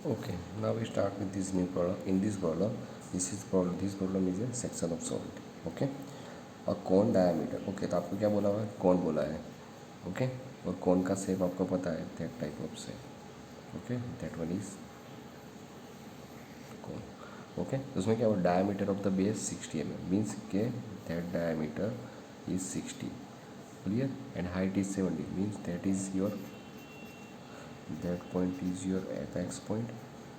Okay, now we start with this new problem. In this problem, this problem is a section of solid. Okay, a cone diameter. Okay, तो आपको क्या बोला हुआ है? कौन बोला है? Okay, और कौन का शेप आपको पता है? That type of shape. Okay, that one is cone. Okay, तो उसमें क्या हुआ? Diameter of the base 60 mm means के that diameter is 60. Clear? And height is 70 means that point is your apex point.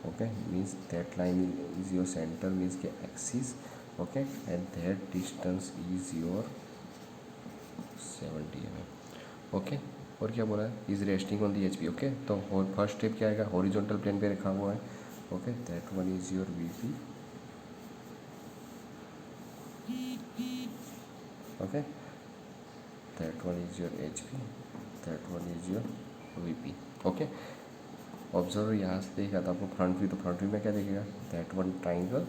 Okay, means that line is your center means के axis. Okay, and that distance is your 70 mm. Okay, और क्या बोला है? Is resting on the H P. Okay, तो first step क्या आएगा? Horizontal plane पे रखा हुआ है. Okay, that one is your we P. Okay, that one is your H P, that one is your we P. Okay, observer यहाँ से देखेगा तो आपको फ्रंट व्यू, तो फ्रंट व्यू में क्या देखेगा? That one triangle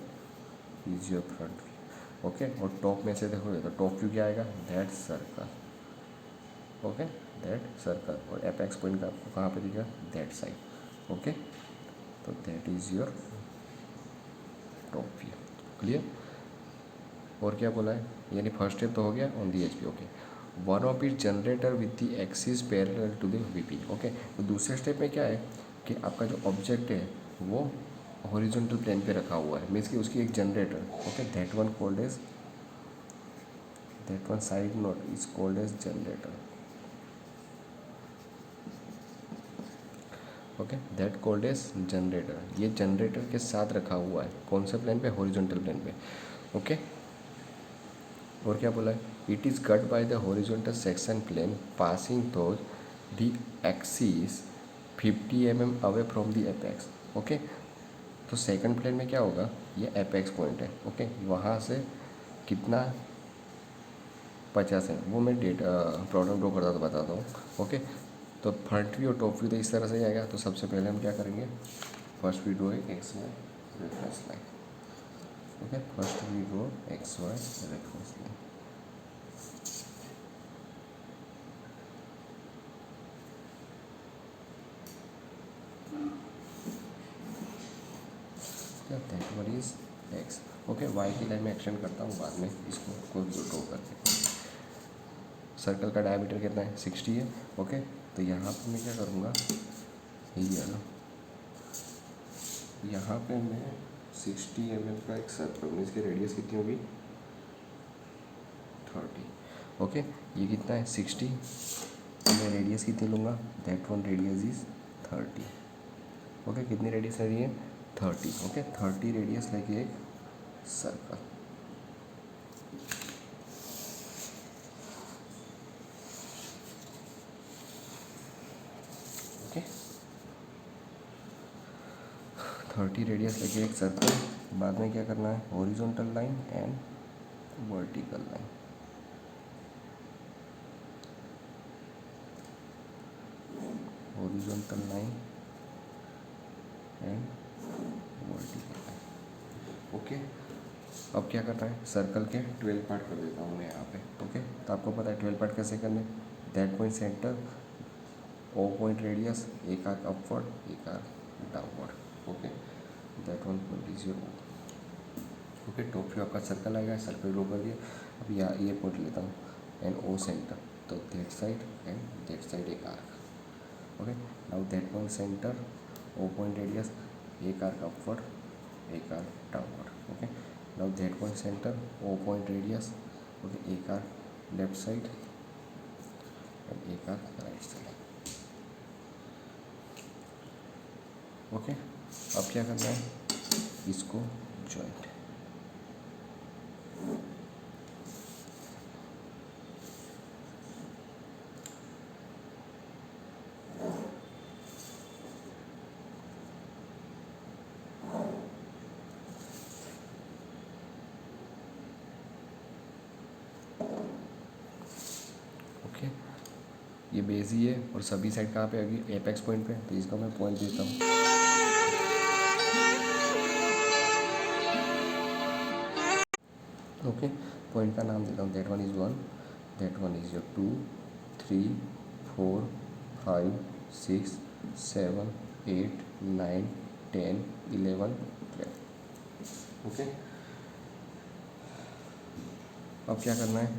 is your front view. Okay, और टॉप में से देखोगे तो टॉप व्यू क्या आएगा? That circle. Okay, that circle. और एपेक्स पॉइंट का आपको कहाँ पे दिखेगा? That side. ओके, तो that is your top view. Clear? और क्या बोला है? यानी फर्स्ट स्टेप तो हो गया on the H P. Okay, one of it generator with the axis parallel to the V P. Okay, तो दूसरे स्टेप में क्या है कि आपका जो ऑब्जेक्ट है वो हॉरिजॉन्टल प्लेन पे रखा हुआ है. मीन्स कि उसकी एक generator. Okay, that one side note is called as generator. Okay, that called as generator. ये जनरेटर के साथ रखा हुआ है. कौन से प्लेन पे? हॉरिजॉन्टल प्लेन पे. ओके, और क्या बोला है? It is cut by the horizontal section plane passing through the axis 50 mm away from the apex. Okay, तो सेकंड प्लेन में क्या होगा? ये एपेक्स पॉइंट है. ओके, वहाँ से कितना? 50 है. वो मैं प्रॉब्लम ड्रॉ करता तो बताता हूँ. ओके, तो फ्रंट व्यू और टॉप व्यू तो इस तरह से जाएगा. तो सबसे पहले हम क्या करेंगे? First we draw X Y reference line. Okay, first we draw X Y reference line. That one is X. Okay, Y की लाइन में एक्सटेंड करता हूँ बाद में इसको कोई ड्रॉ करके. सर्कल का डायमीटर कितना है? 60 है. ओके, तो यहाँ पे मैं क्या करूँगा? यही है ना, यहाँ पे मैं 60 mm का एक सर्कल में इसकी रेडियस कितनी होगी? 30. ओके, ये कितना है? 60. मैं रेडियस कितनी लूँगा? That one radius is 30. Okay, कितनी रेडियस ले रही है? 30. ओके, 30 रेडियस लेके एक सर्कल. ओके, 30 रेडियस लेके एक सर्कल. बाद में क्या करना है? Horizontal line and vertical line. Horizontal line and vertical line. Okay, अब क्या करना है? सर्कल के 12 पार्ट कर देता हूँ मैं यहाँ पे. ओके, तो आपको पता है 12 पार्ट कैसे करने? That point centre, O point radius, एक आर्क अपवर्ड, एक arc downward. Okay, that one point is your. Okay, top view आपका सर्कल आएगा. सर्कल ड्रॉ कर दिया. अब यहाँ ये पॉइंट लेता हूँ एंड ओ सेंटर. तो that side and that side एक arc. Okay, now that point centre, O point radius, एक आर्क अपवर्ड, एक arc downward. Okay, now that point centre, O point radius. Okay, एक arc left side and एक arc right side. Okay, अब क्या करना है? इसको जॉइंट. ओके, ये बेस ही है और सभी साइड कहाँ पे आएगी? एपेक्स पॉइंट पे. तो इसका मैं पॉइंट देता हूँ. ओके, पॉइंट का नाम देता हूँ. That one is 1, that one is your 2, 3, 4, 5, 6, 7, 8, 9, 10, 11, 12। Okay, अब क्या करना है,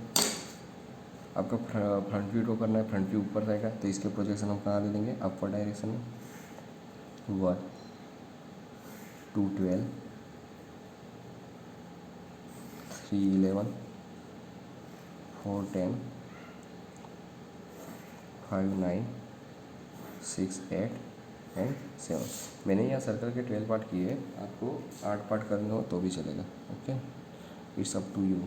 आपका फ्रंट व्यू ड्रॉ करना है। फ्रंट व्यू ऊपर रहेगा तो इसके प्रोजेक्शन हम कहाँ ले लेंगे, अपवर्ड डायरेक्शन में। 1, 2, 12, 3, 11, 4, 10, 5, 9, 6, 8 एंड 7। मैंने यहाँ सर्कल के 12 पार्ट किए, आपको 8 पार्ट करने हो तो भी चलेगा। Okay, it's up to you.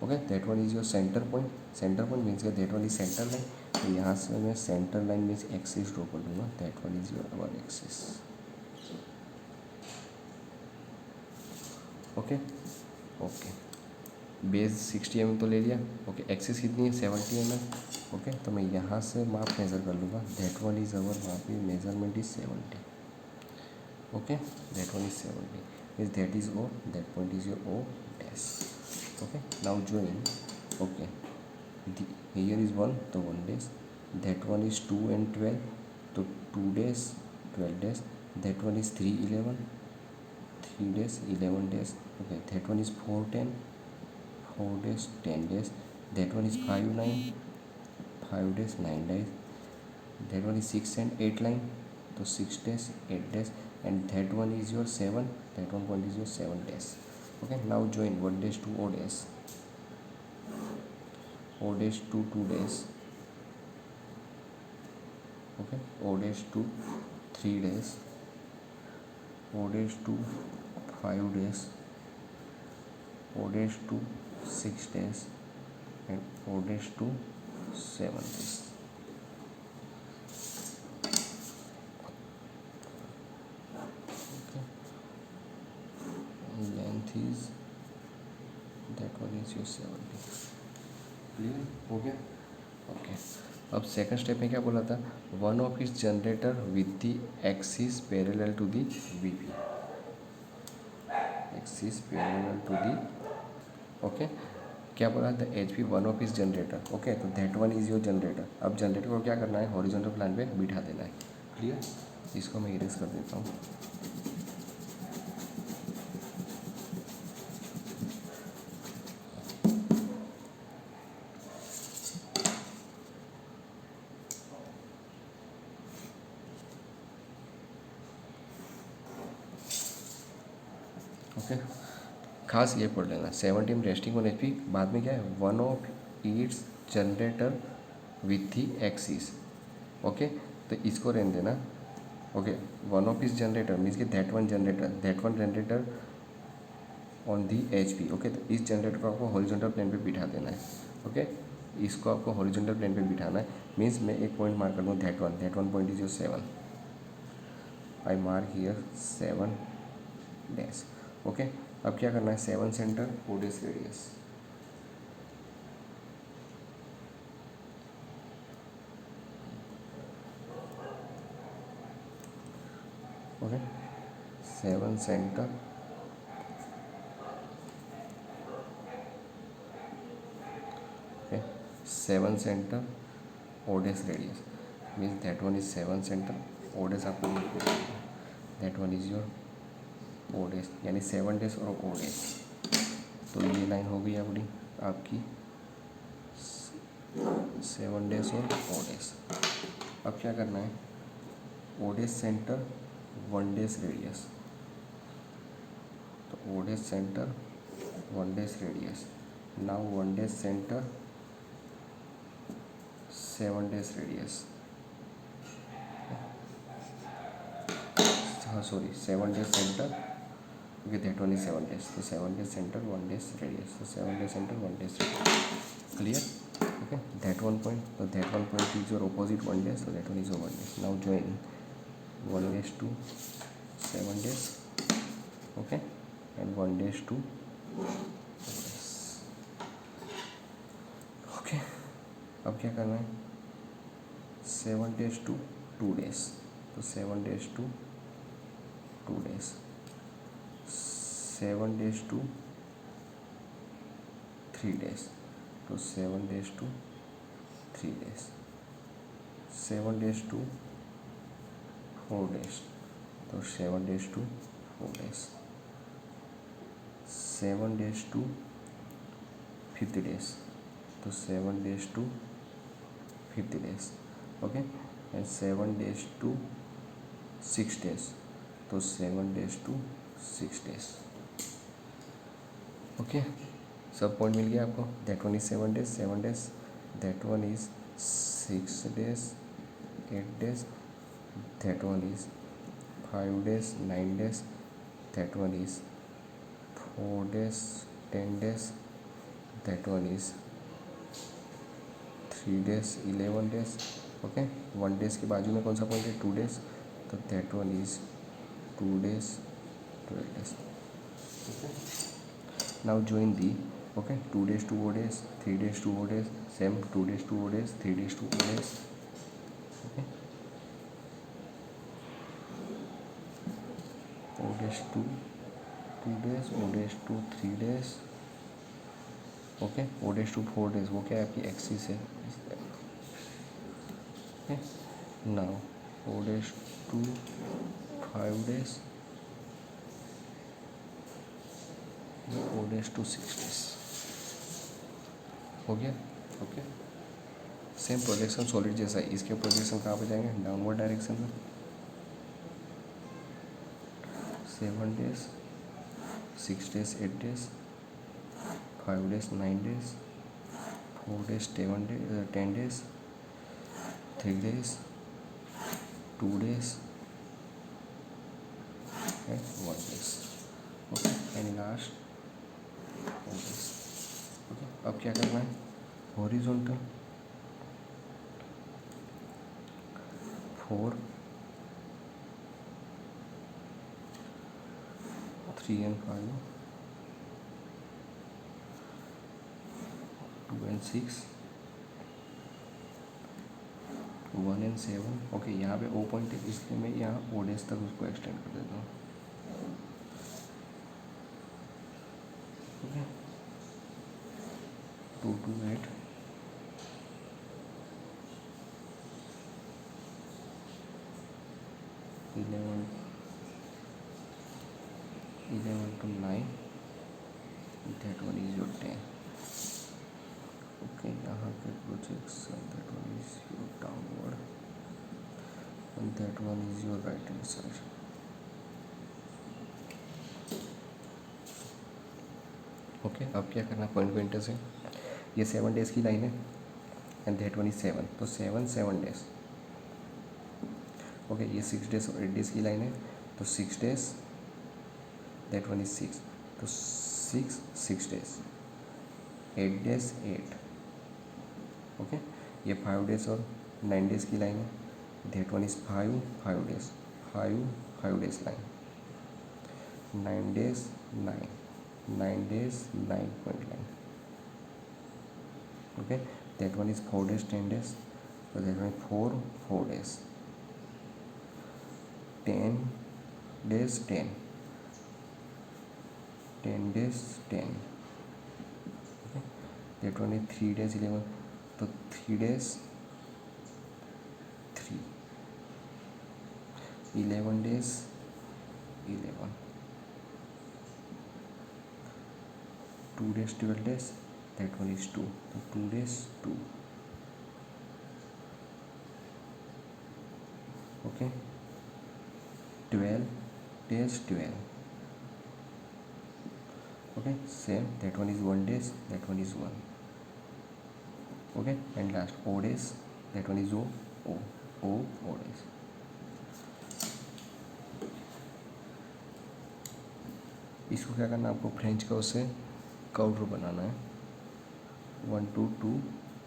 Okay, that one is your centre point. Centre point means that one is centre line. तो यहाँ से मैं सेंटर लाइन मीन्स एक्सिस ड्रॉ कर दूँगा। That one is your our axis. Okay okay, base 60 mm तो ले लिया। ओके, एक्सिस कितनी है, 70 mm। ओके, तो मैं यहाँ से माप मेज़र कर लूँगा। दैट वन इज़ अवर, वहाँ पे measurement is 70। Okay, that one is 70 means that is O, that point is your O dash. Okay, now join। Okay, here is 1 to 1 days। That one is 2 and 12 to 2 days 12 days। That one is 3, 11 3 days 11 days। Okay, that one is 4, 10 4 days 10 days। That one is 5, 9 5 days 9 days। That one is 6 and 8 line तो 6 days 8 days। and that one is your 7, that one point is your 7 days। okay, now join 1 days to o days, o days to 2 days। okay, o days to 3 days, o days to 5 days, o days to 6 days and o days to 7 days। length is, that one is your 70। Clear हो गया। Okay, अब second step में क्या बोला था, one of is generator with the axis parallel to the VP, axis parallel to the. Okay, क्या बोला था, H P one of is generator. Okay, तो that one is your generator. अब जनरेटर को क्या करना है, हॉरिजॉन्टल प्लान पे बिठा देना है। क्लियर, इसको मैं इरेज कर देता हूँ। ओके, खास ये पढ़ लेना, 70 में रेस्टिंग ऑन एचपी, बाद में क्या है, one of its generator with the axis. Okay, तो इसको रहने देना। ओके, वन ऑफ इस जनरेटर मीन्स कि that one generator on the HP. Okay, तो इस जनरेटर को आपको हॉरिजॉन्टल प्लेन पे बिठा देना है। ओके, इसको आपको हॉरिजॉन्टल प्लेन पे बिठाना है। मीन्स मैं एक पॉइंट मार्क कर दूँ, that one point is your 7। I mark here 7 dash. Okay, अब क्या करना है, 7 centre, o dash radius. Okay, 7 centre, okay, 7 centre o dash radius means that one is 7 centre, o dash आपको that one is your o dash, यानी 7 days और o dash। तो ये line हो गई अपनी आपकी 7 days और o dash। अब क्या करना है, o dash centre 1 dash radius, तो o dash centre 1 dash radius. Now 1 dash centre 7 dash radius, हाँ sorry 7 dash centre, okay that one is 7 dash, तो 7 dash सेंटर 1 dash रेडियस, तो 7 dash centre 1 dash radius. Clear, okay, that one point, तो that one point is your opposite 1 dash, तो that one is your 1 dash। नाउ join 1 dash to 7 dash, okay, and 1 dash to okay. अब क्या करना है, 7 dash to 2 days, तो 7 dash to 2 days, 7 days to 3 days, तो 7 days to 3 days, 7 days to 4 days, तो 7 days to 4 days, 7 days to 50 days, तो 7 days to 50 days, okay, and 7 days to 6 days, तो 7 days to 6 days, okay. सब point मिल गया आपको. That one is 7 days, 7 days, that one is 6 days, 8 days, that one is 5 days, 9 days, that one is 4 days, 10 days, that one is 3 days, 11 days, okay. 1 days के बाजू में कौन सा point है? 2 days, तो that one is 2 days, 12 days, okay. Now join the, okay, 2 days to 4 days, 3 days to 4 days, same 2 days to 4 days, 3 days to 4 days, okay. 4 days to 2 days, 4 days to 3 days, okay. 4 days to 4 days, वो क्या है आपकी axis है, okay. Now 4 days to 5 days, 4 days to 6 days, हो गया, okay. Same projection solid जैसा है, इसके प्रोजेक्शन कहाँ पे जाएंगे? डाउनवर्ड डायरेक्शन में. 7 days, 6 days, 8 days, 5 days, 9 days, 4 days, 10 days, 3 days, 2 days, and 1 days, okay. And last 4 days, okay. अब क्या करना है? Horizontal 4, 3 and 5, 2 and 6, 1 and 7, okay. यहाँ पे ओ पॉइंट है, इसलिए मैं यहाँ ओ डेज तक उसको एक्सटेंड कर देता हूँ, okay. 2 to 8, 11 to 9, that one is your 10, okay. यहाँ पे projection, that one is your downward, and that one is your right hand side, okay. अब क्या करना पॉइंट पॉइंटर से? ये 7 days की लाइन है, एंड दैट वन इज 7, तो 7 days, ओके. ये 6 days और 8 days की लाइन है, तो 6 days, दैट वन इज 6, तो 6 days, 8 days, 8, ओके. ये 5 days और 9 days की लाइन है, that one is 5 days, 5 days line, 9 days, 9 days, 9 point line, okay. That one is 4 days, 10 days, so that one is 4 days, 10 days, 10 days, 10, okay. That one is 3 days, 11, so 3 days, 3, 11 days, 11, 2 days, 12 days, that one is 2, so 2 days, 2, okay. 12 days, 12, okay. Same, that one is 1 days, that one is 1, okay. And last O days, that one is O days, इसको क्या करना है आपको? French curve से curve बनाना है. 1 to 2,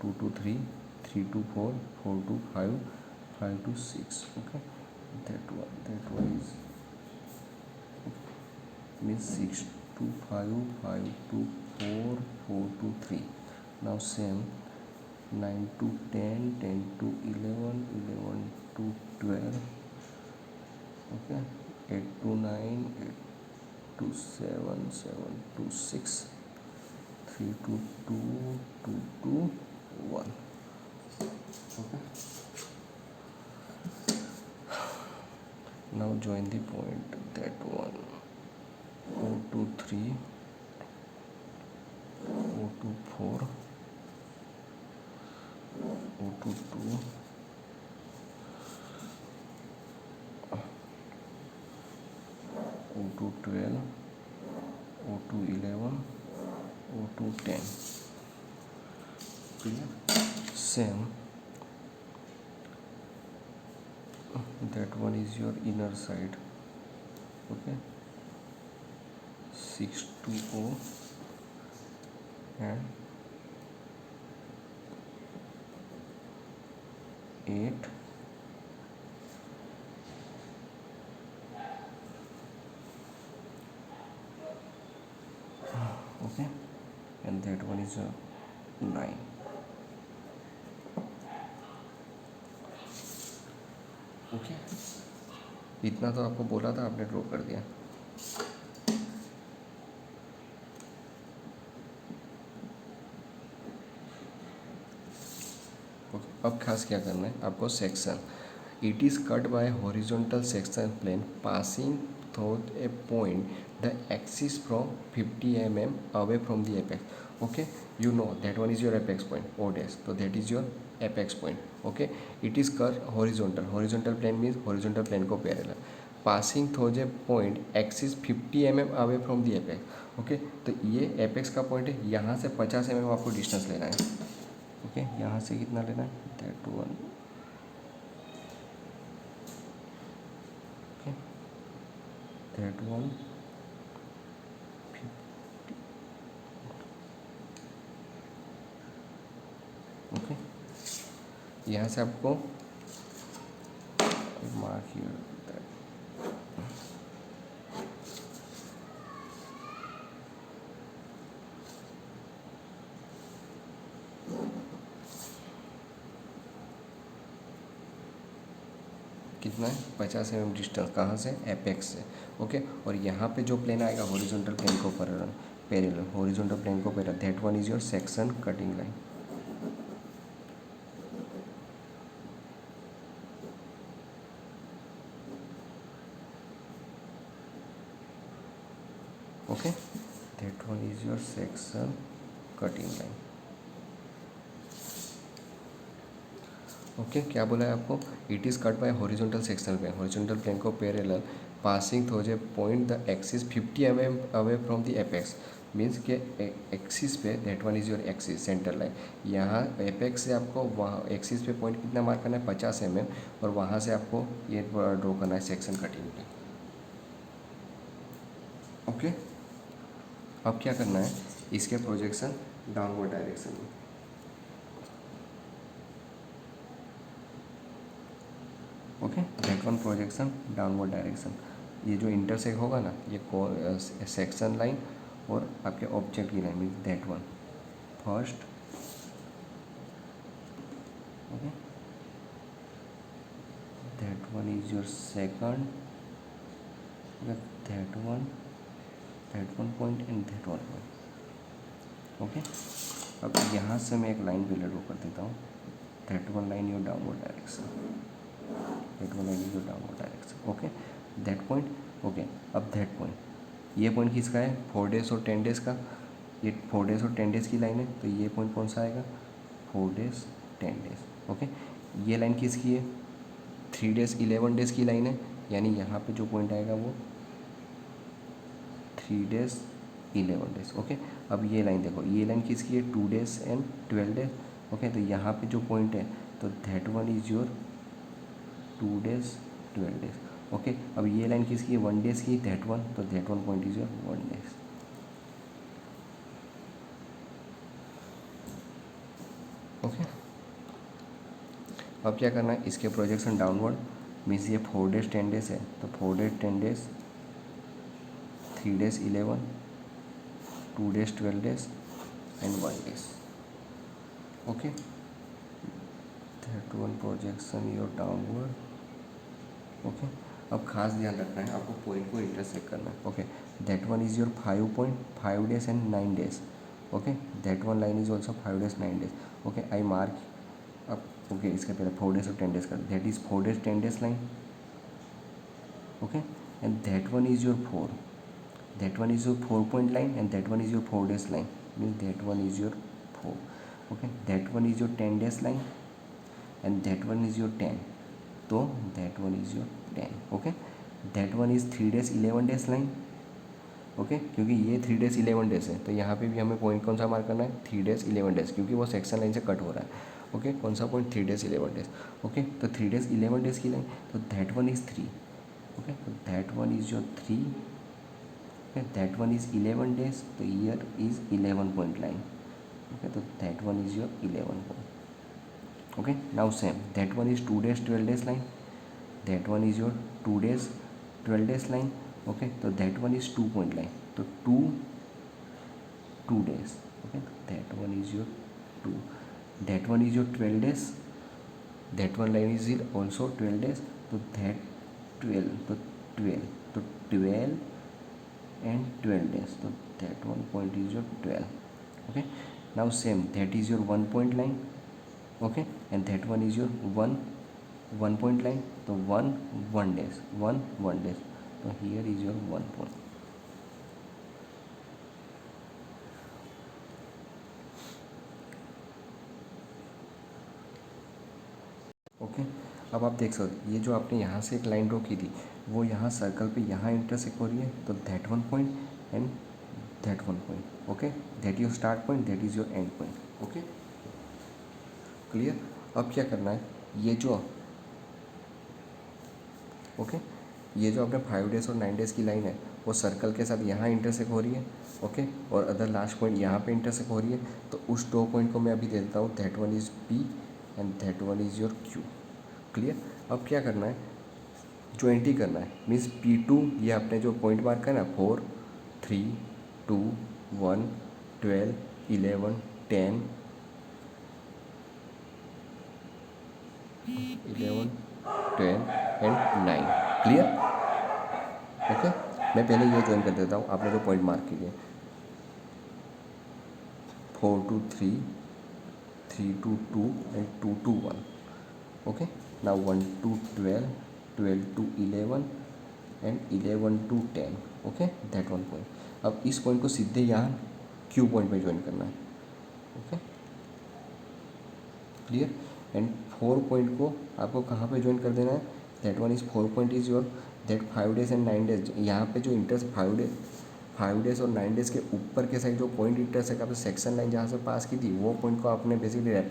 2 to 3, 3 to 4, 4 to 5, 5 to 6, okay. That one is, means 6 to 5, 5 to 4, 4 to 3. Now same, 9 to 10, 10 to 11, 11 to 12, okay. 8 to 9, 8 to 7, 7 to 6, 3 to 2, 2 to 1, okay. now join the point, that one, O to 3, O to 4, O to 2, O to 12, O to 11, O to 10. Clear? Same, that one is your inner side. Okay, 6 to O and 8 okay, and that one is 9. Okay, इतना तो आपको बोला था, आपने draw कर दिया. अब खास क्या करना है आपको, section. It is cut by horizontal section plane passing through a point the axis from 50 mm away from the apex. Okay, you know that one is your apex point O dash, तो that is your apex point. Okay, it is cut horizontal, horizontal plane means horizontal plane को parallel, passing through a point axis 50 mm away from the apex. Okay, तो ये apex का point है, यहाँ से 50 mm आपको distance लेना है. ओके, यहाँ से कितना लेना है, that one. Okay, that one 50. Okay, यहाँ से आपको मार्क हियर, कितना है, 50 mm डिस्टेंस, कहाँ से, एपेक्स से. ओके, और यहाँ पे जो प्लेन आएगा हॉरिजॉन्टल प्लेन को पैरेलल, हॉरिजॉन्टल प्लेन को parallel, that one is your section cutting line. Okay, that one is your section cutting line. Okay, क्या बोला है आपको, it is cut by horizontal sectional plane, horizontal plane को parallel passing through a point the axis 50 mm away from the apex. Means के axis पे, that one is your axis centre line, यहाँ apex से आपको वहाँ axis पे point कितना mark करना है, 50 mm, और वहाँ से आपको ये ड्रॉ करना है सेक्शन कटिंग लाइन. ओके, अब क्या करना है, इसके प्रोजेक्शन डाउनवर्ड डायरेक्शन में. Okay, that one projection downward direction. ये जो इंटरसेक्ट होगा ना, ये सेक्शन लाइन और आपके ऑब्जेक्ट की line, means that one first. Okay, that one is your second, that one point and that one point. Okay, अब यहाँ से मैं एक लाइन पे ड्रॉ कर देता हूँ, that one line your downward direction, that one line your downward direction. Okay, that point. Okay, अब दैट पॉइंट, ये पॉइंट किसका है, 4 days और 10 days का, ये 4 days और 10 days की लाइन है, तो ये पॉइंट कौन सा आएगा, 4 days 10 days. ओके, ये लाइन किसकी है, 3 days 11 days की लाइन है, यानी यहाँ पे जो पॉइंट आएगा वो 3 days 11 days. ओके, अब ये लाइन देखो, ये लाइन किसकी है, 2 days एंड 12 days. ओके, तो यहाँ पे जो पॉइंट है, तो that one is your 2 days 12 days. Okay, अब ये लाइन किसकी है, 1 days की, दैट वन, तो that one point is your 1 days. Okay, अब क्या करना है, इसके प्रोजेक्शन डाउनवर्ड, मीन्स ये 4 days 10 days है, तो 4 days 10 days, 3 days 11, 2 days 12 days and 1 days. Okay, that one projection your downward. Okay, अब खास ध्यान रखना है, आपको पॉइंट को इंटरसेक्ट करना है. Okay, that one is your 5 days and 9 days. Okay, that one line is also 5 days 9 days. Okay, I mark अब. ओके, इसके पहले 4 days और 10 days का, that is 4 days 10 days line. okay, and that one is your 4, that one is your 4-point line, and that one is your 4 dash line, means that one is your 4, okay, that one is your 10 dash line, and that one is your 10, तो that one is your 10, okay, that one is 3 dash 11 dash line, okay क्योंकि ये 3 dash 11 dash है, तो यहाँ पे भी हमें point कौन सा मार्क करना है, 3 dash 11 dash, क्योंकि वो सेक्शन लाइन से कट हो रहा है, ओके, कौन सा पॉइंट, 3 dash 11 dash, ओके, तो 3 dash 11 dash की लाइन, तो दैट वन इज़ 3, ओके, तो that one is your 3, okay, that one is 11 dash, तो here is 11 point line, okay, तो that one is your 11 point, okay, now same that one is 2 dash 12 dash line, that one is your 2 days 12 days line, okay, so that one is 2 point line, so 2 days, okay, that one is your 2, that one is your 12 days, that one line is also 12 days, so that 12, so 12, so 12 and 12 days, so that one point is your 12, okay, now same that is your 1 point line, okay, and that one is your 1 point line, so 1 dash 1 dash, so here is your 1 point, okay, अब आप देख सकते ये जो आपने यहाँ से एक लाइन ड्रॉ की थी वो यहाँ सर्कल पे यहाँ इंटरसेक्ट हो रही है, तो that 1 point and that 1 point, okay, that your start point, that is your and point, okay, clear. अब क्या करना है, ये जो ओके ये जो आपने 5 days और 9 days की लाइन है वो सर्कल के साथ यहाँ इंटरसेक्ट हो रही है, ओके, और अदर लास्ट पॉइंट यहाँ पे इंटरसेक्ट हो रही है, तो उस 2 पॉइंट को मैं अभी दे देता हूँ, that one is P and that one is your Q, clear. अब क्या करना है, ज्वाइंटी करना है, मीन्स P2 ये आपने जो पॉइंट मार्क किया ना 4 3 2 1 12 11 10 11 10 एंड 9, क्लियर, ओके, मैं पहले ये ज्वाइन कर देता हूँ, आपने जो पॉइंट मार्क किए 4 to 3 3 to 2 and 2 to 1, okay, now 1 to 12 12 to 11 and 11 to 10, okay, that one point. अब इस पॉइंट को सीधे यहाँ क्यू पॉइंट में ज्वाइन करना है, ओके, क्लियर, एंड 4 पॉइंट को आपको कहाँ पे ज्वाइन कर देना है, that one is 4 point is your that 5 days and 9 days, यहाँ पे जो इंटरस 5 days और 9 days के ऊपर के साइड जो पॉइंट इंटरसेक्ट आपने सेक्शन लाइन जहाँ से पास की थी वो पॉइंट को आपने बेसिकली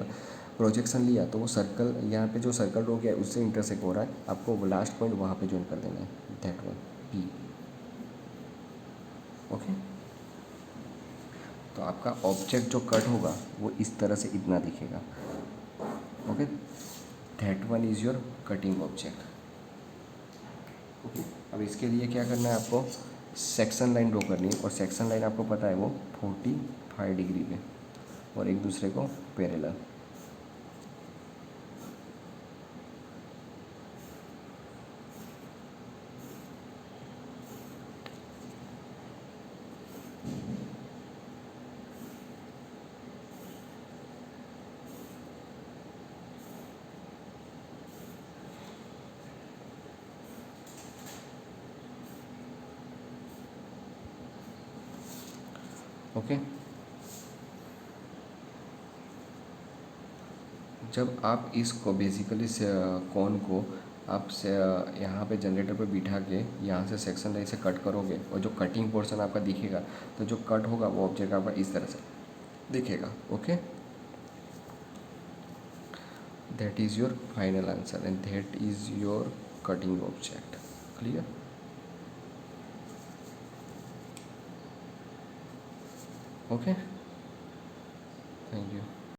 प्रोजेक्शन लिया, तो वो सर्कल यहाँ पे जो सर्कल ड्रॉ किया है उससे इंटरसेक्ट हो रहा है, आपको वो लास्ट पॉइंट वहाँ पे ज्वाइन कर देना है, दैट वन पी, ओके, तो आपका ऑब्जेक्ट जो कट होगा वो इस तरह से इतना दिखेगा, okay, that one is your cutting object, okay. अब इसके लिए क्या करना है, आपको सेक्शन लाइन ड्रॉ करनी है, और सेक्शन लाइन आपको पता है वो 45 डिग्री पे और एक दूसरे को पैरेलल, ओके। जब आप इसको बेसिकली से कॉन को आप से यहाँ पे जनरेटर पे बिठा के यहाँ से सेक्शन लाइन से कट करोगे और जो कटिंग पोर्शन आपका दिखेगा, तो जो कट होगा वो ऑब्जेक्ट आपका इस तरह से दिखेगा, okay, that is your final answer and that is your cutting object, clear, okay.